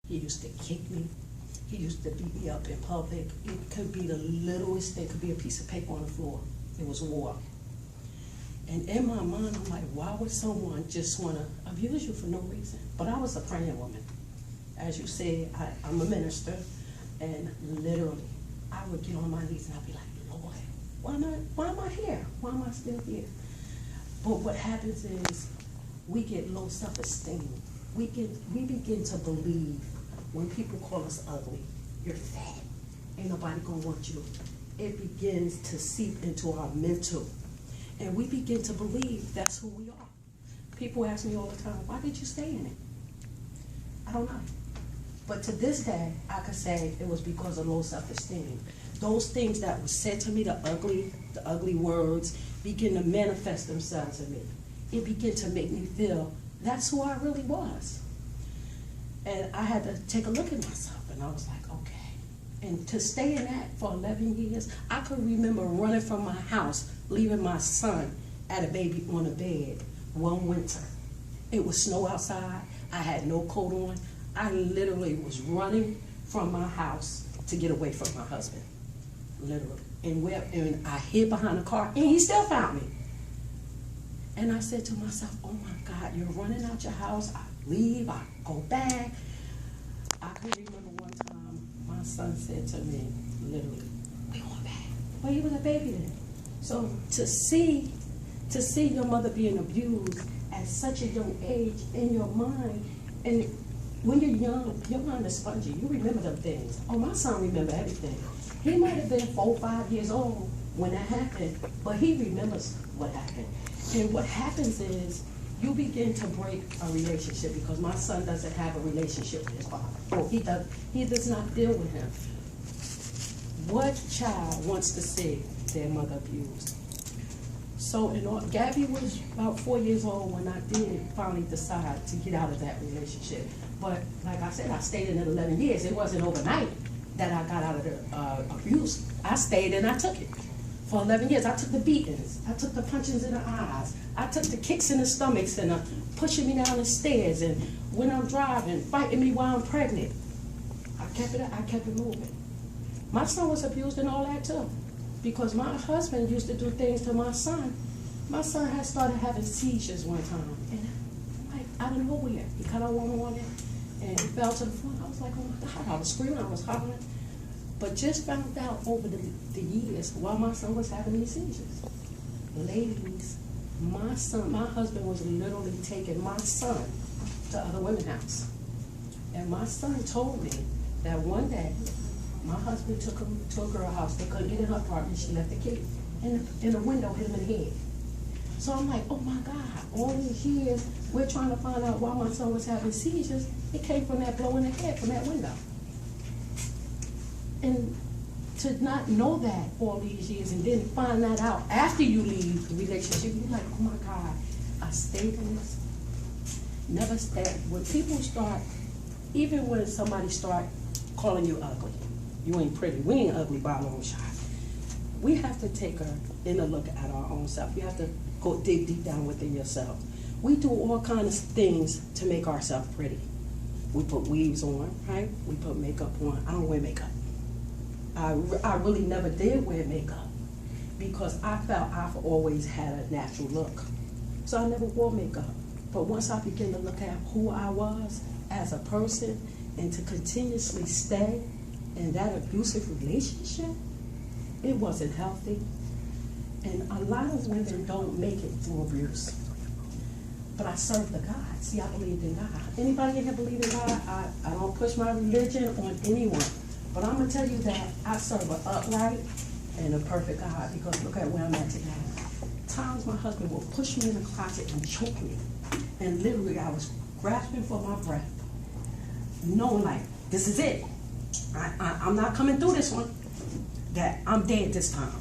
He used to kick me. He used to beat me up in public. It could be the littlest thing, could be a piece of paper on the floor. It was war. And in my mind, I'm like, why would someone just want to abuse you for no reason? But I was a praying woman. As you said, I'm a minister, and literally, I would get on my knees and I'd be like, Lord, why am I here? Why am I still here? But what happens is we get low self-esteem. We begin to believe when people call us ugly, you're fat, ain't nobody gonna want you. It begins to seep into our mental. And we begin to believe that's who we are. People ask me all the time, why did you stay in it? I don't know. But to this day, I could say it was because of low self-esteem. Those things that were said to me, the ugly words, begin to manifest themselves in me. It began to make me feel that's who I really was. And I had to take a look at myself, and I was like, okay. And to stay in that for 11 years, I could remember running from my house, leaving my son at a baby on a bed one winter. It was snow outside. I had no coat on. I literally was running from my house to get away from my husband, literally. And I hid behind a car, and he still found me. And I said to myself, oh my God, you're running out your house. I leave, I go back. I can remember one time my son said to me, literally, we going back. Well, he was a baby then. So to see your mother being abused at such a young age in your mind, and when you're young, your mind is spongy. You remember them things. Oh, my son remember everything. He might have been 4 or 5 years old when that happened, but he remembers what happened. And what happens is you begin to break a relationship because my son doesn't have a relationship with his father. Oh, he does not deal with him. What child wants to see their mother abused? So Gabby was about 4 years old when I did finally decide to get out of that relationship. But like I said, I stayed in it 11 years. It wasn't overnight that I got out of the abuse. I stayed and I took it. For 11 years, I took the beatings, I took the punches in the eyes, I took the kicks in the stomachs and pushing me down the stairs, and when I'm driving, fighting me while I'm pregnant. I kept it moving. My son was abused and all that too, because my husband used to do things to my son. My son had started having seizures one time, and like out of nowhere, he cut out one morning and fell to the floor. I was like, oh my God, I was screaming, I was hollering. But just found out over the years while my son was having these seizures. Ladies, my husband was literally taking my son to other women's house. And my son told me that one day, my husband took him to a girl house. They couldn't get in her apartment. She left the key in the window, hit him in the head. So I'm like, oh my God, all these years, we're trying to find out why my son was having seizures. It came from that blow in the head from that window. And to not know that all these years and then find that out after you leave the relationship, you're like, oh my God, I stayed in this. Never stay. When people start, even when somebody start calling you ugly, you ain't pretty. We ain't ugly by a long shot. We have to take a inner look at our own self. You have to go dig deep down within yourself. We do all kinds of things to make ourselves pretty. We put weaves on, right? We put makeup on. I don't wear makeup. I really never did wear makeup because I felt I've always had a natural look. So I never wore makeup. But once I began to look at who I was as a person and to continuously stay in that abusive relationship, it wasn't healthy. And a lot of women don't make it through abuse. But I serve the God. See, I believe in God. Anybody in here believe in God? I don't push my religion on anyone. But I'm going to tell you that I serve an upright and a perfect God, because look at where I'm at today. Times my husband will push me in the closet and choke me. And literally I was grasping for my breath, knowing like, this is it. I'm not coming through this one, that I'm dead this time.